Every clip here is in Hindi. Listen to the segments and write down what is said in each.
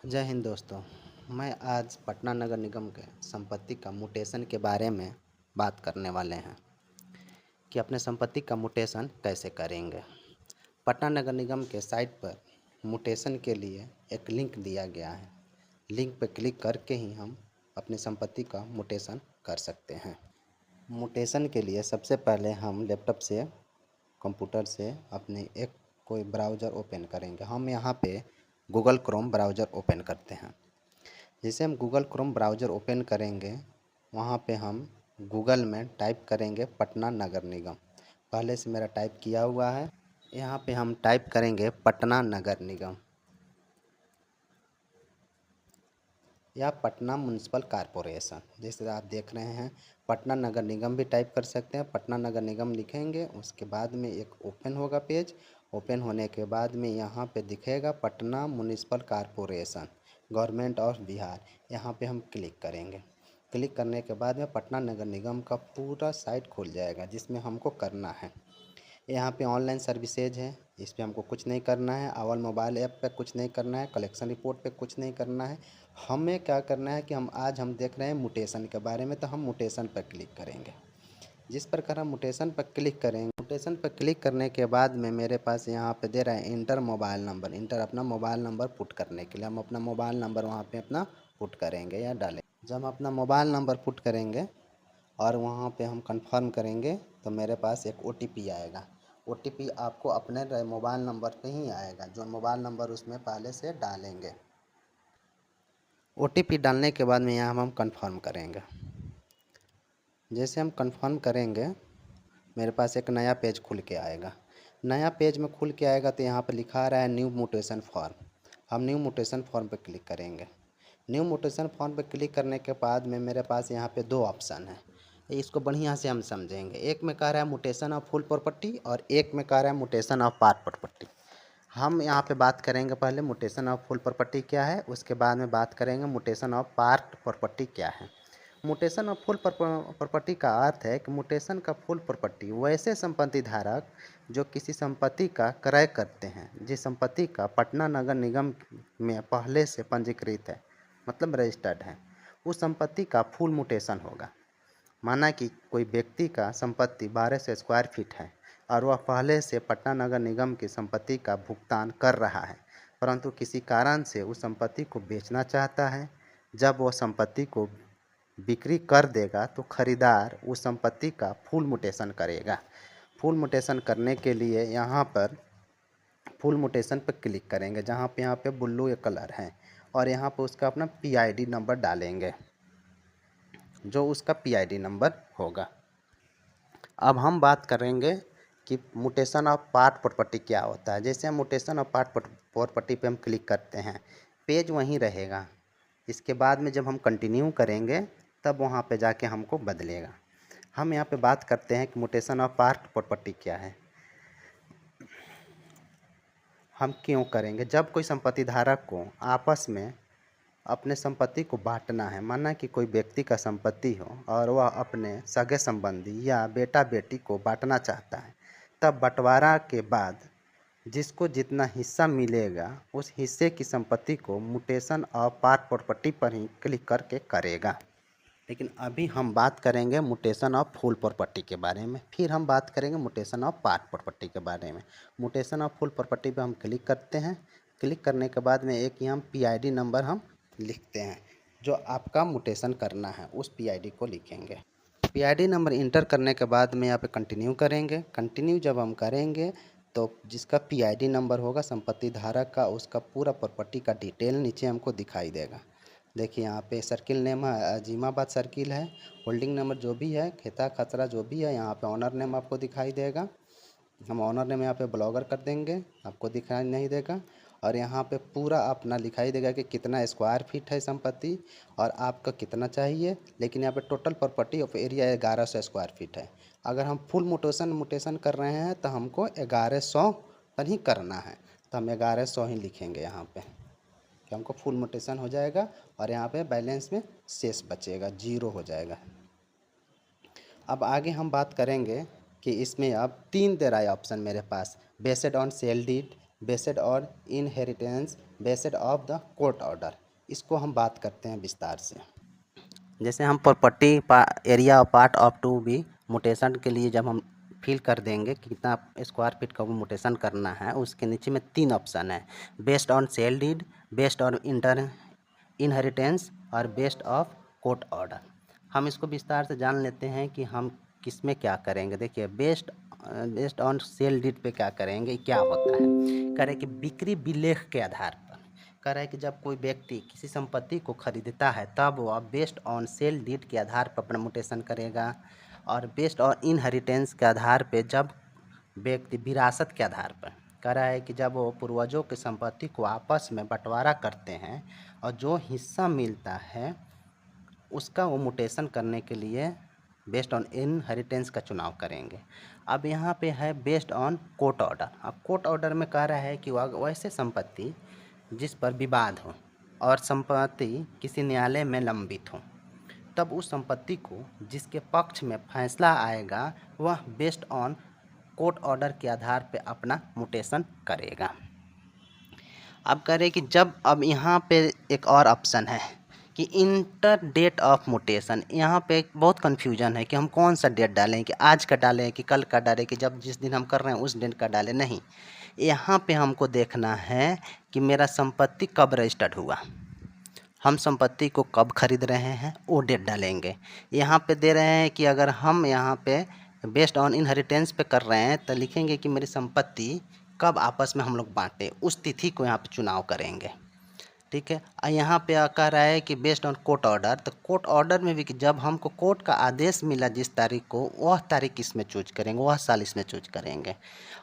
जय हिंद दोस्तों। मैं आज पटना नगर निगम के संपत्ति का म्यूटेशन के बारे में बात करने वाले हैं कि अपने संपत्ति का म्यूटेशन कैसे करेंगे। पटना नगर निगम के साइट पर म्यूटेशन के लिए एक लिंक दिया गया है। लिंक पर क्लिक करके ही हम अपनी संपत्ति का म्यूटेशन कर सकते हैं। म्यूटेशन के लिए सबसे पहले हम लैपटॉप से कंप्यूटर से अपने एक कोई ब्राउज़र ओपन करेंगे। हम यहाँ पे गूगल क्रोम ब्राउज़र ओपन करते हैं। जैसे हम गूगल क्रोम ब्राउज़र ओपन करेंगे, वहाँ पे हम गूगल में टाइप करेंगे पटना नगर निगम। पहले से मेरा टाइप किया हुआ है। यहाँ पे हम टाइप करेंगे पटना नगर निगम या पटना म्युनिसिपल कॉरपोरेशन। जैसे आप देख रहे हैं, पटना नगर निगम भी टाइप कर सकते हैं। पटना नगर निगम लिखेंगे, उसके बाद में एक ओपन होगा पेज। ओपन होने के बाद में यहाँ पे दिखेगा Patna municipal corporation, government of Bihar. यहाँ पे हम क्लिक करेंगे। क्लिक करने के बाद में पटना नगर निगम का पूरा साइट खुल जाएगा जिसमें हमको करना है। यहाँ पे ऑनलाइन सर्विसेज है, इस पर हमको कुछ नहीं करना है। अवल मोबाइल ऐप पे कुछ नहीं करना है। कलेक्शन रिपोर्ट पे कुछ नहीं करना है। हमें क्या करना है कि हम देख रहे हैं म्यूटेशन के बारे में, तो हम म्यूटेशन पर क्लिक करेंगे। जिस प्रकार हम म्यूटेशन पर क्लिक करेंगे, म्यूटेशन पर क्लिक करने के बाद में मेरे पास यहाँ पे दे रहा है इंटर मोबाइल नंबर। इंटर अपना मोबाइल नंबर पुट करने के लिए हम अपना मोबाइल नंबर वहाँ पे अपना पुट करेंगे या डालेंगे। जब हम अपना मोबाइल नंबर पुट करेंगे और वहाँ पे हम कंफर्म करेंगे तो मेरे पास एक OTP आएगा। OTP आपको अपने मोबाइल नंबर पे ही आएगा, जो मोबाइल नंबर उसमें पहले से डालेंगे। OTP डालने के बाद में यहाँ हम कंफर्म करेंगे। जैसे हम कंफर्म करेंगे, मेरे पास एक नया पेज खुल के आएगा। नया पेज में खुल के आएगा तो यहाँ पे लिखा रहा है न्यू म्यूटेशन फॉर्म। हम न्यू म्यूटेशन फॉर्म पे क्लिक करेंगे। न्यू म्यूटेशन फॉर्म पे क्लिक करने के बाद में मेरे पास यहाँ पे दो ऑप्शन है। इसको बढ़िया से हम समझेंगे। एक में कह रहा है म्यूटेशन ऑफ फुल प्रॉपर्टी और एक में कह रहा है म्यूटेशन ऑफ पार्ट प्रॉपर्टी। हम यहाँ पे बात करेंगे पहले म्यूटेशन ऑफ फुल प्रॉपर्टी क्या है, उसके बाद में बात करेंगे म्यूटेशन ऑफ पार्ट प्रॉपर्टी क्या है। म्यूटेशन ऑफ फुल प्रॉपर्टी का अर्थ है कि म्यूटेशन का फुल प्रॉपर्टी वैसे संपत्ति धारक जो किसी संपत्ति का क्रय करते हैं, जिस संपत्ति का पटना नगर निगम में पहले से पंजीकृत है, मतलब रजिस्टर्ड है, उस संपत्ति का फुल म्यूटेशन होगा। माना कि कोई व्यक्ति का संपत्ति 1200 स्क्वायर फीट है और वह पहले से पटना नगर निगम की संपत्ति का भुगतान कर रहा है, परंतु किसी कारण से उस संपत्ति को बेचना चाहता है। जब वह संपत्ति को बिक्री कर देगा तो खरीदार उस संपत्ति का फुल म्यूटेशन करेगा। फुल म्यूटेशन करने के लिए यहाँ पर फुल म्यूटेशन पर क्लिक करेंगे, जहाँ पे यहाँ पे ब्लू ये कलर है, और यहाँ पर उसका अपना PID नंबर डालेंगे, जो उसका PID नंबर होगा। अब हम बात करेंगे कि म्यूटेशन ऑफ पार्ट प्रॉपर्टी क्या होता है। जैसे हम म्यूटेशन ऑफ पार्ट प्रॉपर्टी पे हम क्लिक करते हैं, पेज वहीं रहेगा। इसके बाद में जब हम कंटिन्यू करेंगे तब वहाँ पे जाके हमको बदलेगा। हम यहाँ पे बात करते हैं कि म्यूटेशन ऑफ पार्ट प्रॉपर्टी क्या है, हम क्यों करेंगे। जब कोई संपत्ति धारक को आपस में अपने संपत्ति को बांटना है, माना कि कोई व्यक्ति का संपत्ति हो और वह अपने सगे संबंधी या बेटा बेटी को बांटना चाहता है, तब बंटवारा के बाद जिसको जितना हिस्सा मिलेगा उस हिस्से की संपत्ति को म्यूटेशन ऑफ पार्ट प्रॉपर्टी पर ही क्लिक करके करेगा। लेकिन अभी हम बात करेंगे म्यूटेशन ऑफ फुल प्रॉपर्टी के बारे में, फिर हम बात करेंगे म्यूटेशन ऑफ पार्ट प्रॉपर्टी के बारे में। म्यूटेशन ऑफ फुल प्रॉपर्टी पे हम क्लिक करते हैं। क्लिक करने के बाद में एक ही हम PID नंबर हम लिखते हैं, जो आपका म्यूटेशन करना है उस PID को लिखेंगे। PID नंबर इंटर करने के बाद में यहाँ पे कंटिन्यू करेंगे। कंटिन्यू जब हम करेंगे तो जिसका PID नंबर होगा संपत्ति धारक का, उसका पूरा प्रॉपर्टी का डिटेल नीचे हमको दिखाई देगा। देखिए यहाँ पे सर्किल नेम अजीमाबाद सर्किल है, होल्डिंग नंबर जो भी है, खेता खतरा जो भी है, यहाँ पे ऑनर नेम आपको दिखाई देगा। हम ऑनर नेम यहाँ पे ब्लॉगर कर देंगे, आपको दिखाई नहीं देगा। और यहाँ पे पूरा अपना दिखाई देगा कि कितना स्क्वायर फीट है संपत्ति और आपका कितना चाहिए। लेकिन यहाँ पे total property of area 1100 square feet है। अगर हम फुल म्यूटेशन कर रहे हैं तो हमको 1100 पर ही करना है, तो हम 1100 ही लिखेंगे यहाँ पे, कि हमको फुल म्यूटेशन हो जाएगा और यहाँ पे बैलेंस में शेष बचेगा, 0 हो जाएगा। अब आगे हम बात करेंगे कि इसमें अब 3 दे रहा है ऑप्शन मेरे पास, based on sale deed, based और inheritance based of the court order. इसको हम बात करते हैं विस्तार से। जैसे हम property area part of to be mutation के लिए जब हम फिल कर देंगे कि कितना स्क्वायर फीट का वो मुटेशन करना है, उसके नीचे में 3 ऑप्शन है, based on sale deed, based on inheritance और बेस्ड ऑफ कोर्ट ऑर्डर। हम इसको विस्तार से जान लेते हैं कि हम किस में क्या करेंगे। देखिए बेस्ड ऑन सेल डीड पे क्या करेंगे, क्या होता है, कह रहे कि बिक्री विलेख के आधार पर, कह रहा है कि जब कोई व्यक्ति किसी संपत्ति को खरीदता है तब वह बेस्ड ऑन सेल डीड के आधार पर अपना मुटेशन करेगा, और बेस्ड ऑन इनहेरिटेंस के आधार पे जब व्यक्ति विरासत के आधार पर, कह रहा है कि जब वो पूर्वजों की संपत्ति को आपस में बंटवारा करते हैं और जो हिस्सा मिलता है उसका वो मुटेशन करने के लिए बेस्ड ऑन इनहेरिटेंस का चुनाव करेंगे। अब यहाँ पे है बेस्ड ऑन कोर्ट ऑर्डर। अब कोर्ट ऑर्डर में कह रहा है कि वैसे संपत्ति जिस पर विवाद हो और संपत्ति किसी न्यायालय में लंबित हो, तब उस संपत्ति को जिसके पक्ष में फैसला आएगा वह बेस्ड ऑन कोर्ट ऑर्डर के आधार पर अपना मुटेशन करेगा। अब कह रहे कि जब अब यहाँ पे एक और ऑप्शन है कि इंटर डेट ऑफ मुटेशन। यहाँ पे बहुत कन्फ्यूजन है कि हम कौन सा डेट डालें, कि आज का डालें कि कल का डालें कि जब जिस दिन हम कर रहे हैं उस डेट का डालें। नहीं, यहाँ पे हमको देखना है कि मेरा संपत्ति कब रजिस्टर्ड हुआ, हम संपत्ति को कब खरीद रहे हैं, वो डेट डालेंगे। यहाँ पे दे रहे हैं कि अगर हम यहाँ पे बेस्ड ऑन इनहेरिटेंस पे कर रहे हैं तो लिखेंगे कि मेरी संपत्ति कब आपस में हम लोग बांटे, उस तिथि को यहाँ पे चुनाव करेंगे। ठीक है। यहाँ पे कह रहा है कि बेस्ड ऑन कोर्ट ऑर्डर, तो कोर्ट ऑर्डर में भी कि जब हमको कोर्ट का आदेश मिला जिस तारीख को, वह तारीख इसमें चूज करेंगे, वह साल इसमें चूज करेंगे।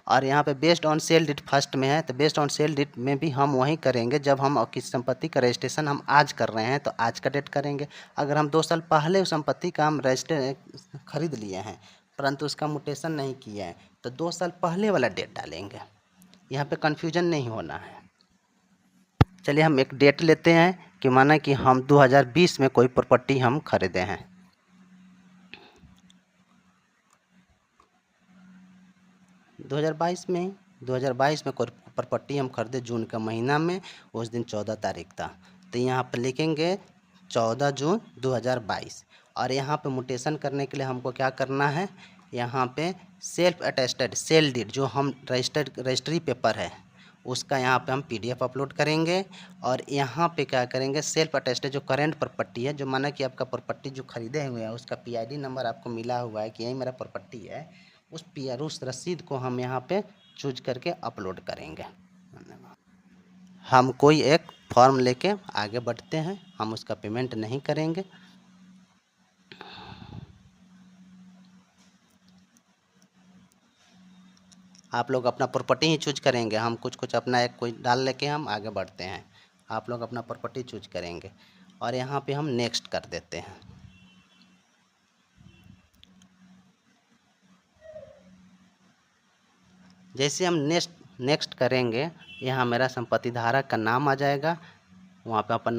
और यहाँ पे based on sale deed first में है, तो बेस्ड ऑन सेल डीड में भी हम वही करेंगे जब हम किसी संपत्ति का रजिस्ट्रेशन हम आज कर रहे हैं तो आज का डेट करेंगे। अगर हम 2 साल पहले उस संपत्ति का हम खरीद लिए हैं परंतु उसका मुटेशन नहीं किया है तो 2 साल पहले वाला डेट डालेंगे। यहाँ पे कन्फ्यूजन नहीं होना है। चलिए हम एक डेट लेते हैं कि माना कि हम 2020 में कोई प्रॉपर्टी हम खरीदे हैं। दो हज़ार बाईस में कोई प्रॉपर्टी हम खरीदे जून का महीना में, उस दिन 14 तारीख था, तो यहाँ पर लिखेंगे 14 जून 2022। और यहाँ पे मुटेशन करने के लिए हमको क्या करना है, यहाँ पे सेल्फ अटेस्टेड सेल डीड जो हम रजिस्ट्री पेपर है उसका यहाँ पे हम PDF अपलोड करेंगे। और यहाँ पे क्या करेंगे, सेल्फ अटेस्टेड जो करेंट प्रॉपर्टी है, जो माना कि आपका प्रॉपर्टी जो खरीदे हुए हैं उसका PID नंबर आपको मिला हुआ है कि यही मेरा प्रॉपर्टी है, उस रसीद को हम यहाँ पे चूज करके अपलोड करेंगे। हम कोई एक फॉर्म लेके आगे बढ़ते हैं, हम उसका पेमेंट नहीं करेंगे। आप लोग अपना प्रॉपर्टी ही चूज करेंगे, हम कुछ अपना एक कोई डाल लेके हम आगे बढ़ते हैं। आप लोग अपना प्रॉपर्टी चूज करेंगे और यहाँ पे हम नेक्स्ट कर देते हैं। जैसे हम नेक्स्ट करेंगे, यहाँ मेरा संपत्ति धारक का नाम आ जाएगा, वहाँ पे अपन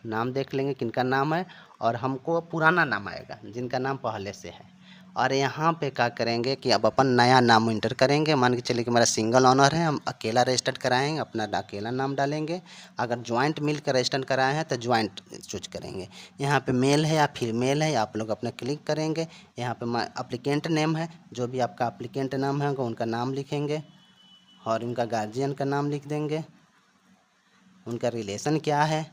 नाम देख लेंगे किनका नाम है, और हमको पुराना नाम आएगा जिनका नाम पहले से है। और यहाँ पे क्या करेंगे कि अब अपन नया नाम इंटर करेंगे। मान के चलिए कि मेरा सिंगल ऑनर है, हम अकेला रजिस्टर्ड कराएंगे, अपना अकेला नाम डालेंगे। अगर ज्वाइंट मिल कर रजिस्टर्ड कराए हैं तो ज्वाइंट चूज करेंगे। यहाँ पे मेल है या फीमेल है आप लोग अपना क्लिक करेंगे। यहाँ पे अप्लीकेंट नेम है, जो भी आपका अप्लीकेंट नाम है उनका नाम लिखेंगे और उनका गार्जियन का नाम लिख देंगे। उनका रिलेशन क्या है,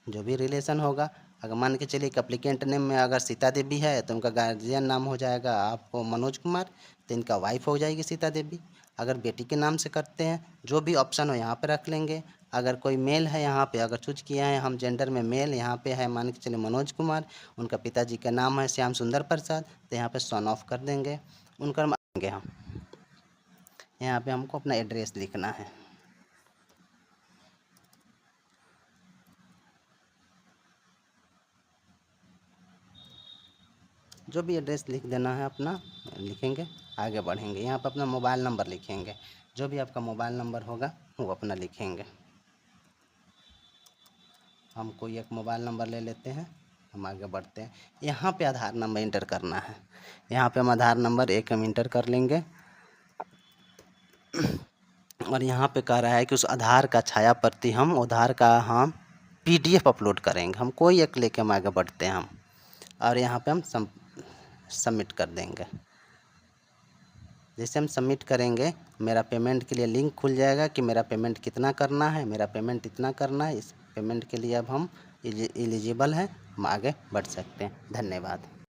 जो भी रिलेशन होगा। अगर मान के चलिए कि अप्लीकेंट नेम में अगर सीता देवी है तो उनका गार्जियन नाम हो जाएगा आपको मनोज कुमार, तो इनका वाइफ हो जाएगी सीता देवी। अगर बेटी के नाम से करते हैं, जो भी ऑप्शन हो यहाँ पे रख लेंगे। अगर कोई मेल है, यहाँ पे अगर चूज किया है हम जेंडर में मेल, यहाँ पे है मान के चलिए मनोज कुमार, उनका पिताजी का नाम है श्याम सुंदर प्रसाद, तो यहाँ पे सन ऑफ कर देंगे। उनका मांगेंगे हम, यहाँ पे हमको अपना एड्रेस लिखना है। जो भी एड्रेस लिख देना है अपना लिखेंगे, आगे बढ़ेंगे। यहाँ पर अपना मोबाइल नंबर लिखेंगे, जो भी आपका मोबाइल नंबर होगा वो अपना लिखेंगे। हम कोई एक मोबाइल नंबर ले लेते हैं, हम आगे बढ़ते हैं। यहाँ पे आधार नंबर इंटर करना है, यहाँ पे हम आधार नंबर एक हम इंटर कर लेंगे। और यहाँ पे कह रहा है कि उस आधार का छाया प्रति हम आधार का हम PDF अपलोड करेंगे। हम कोई एक लेके हम आगे बढ़ते हैं हम, और यहाँ पे हम सबमिट कर देंगे। जैसे हम सबमिट करेंगे मेरा पेमेंट के लिए लिंक खुल जाएगा कि मेरा पेमेंट कितना करना है, मेरा पेमेंट इतना करना है। इस पेमेंट के लिए अब हम एलिजिबल हैं, हम आगे बढ़ सकते हैं। धन्यवाद।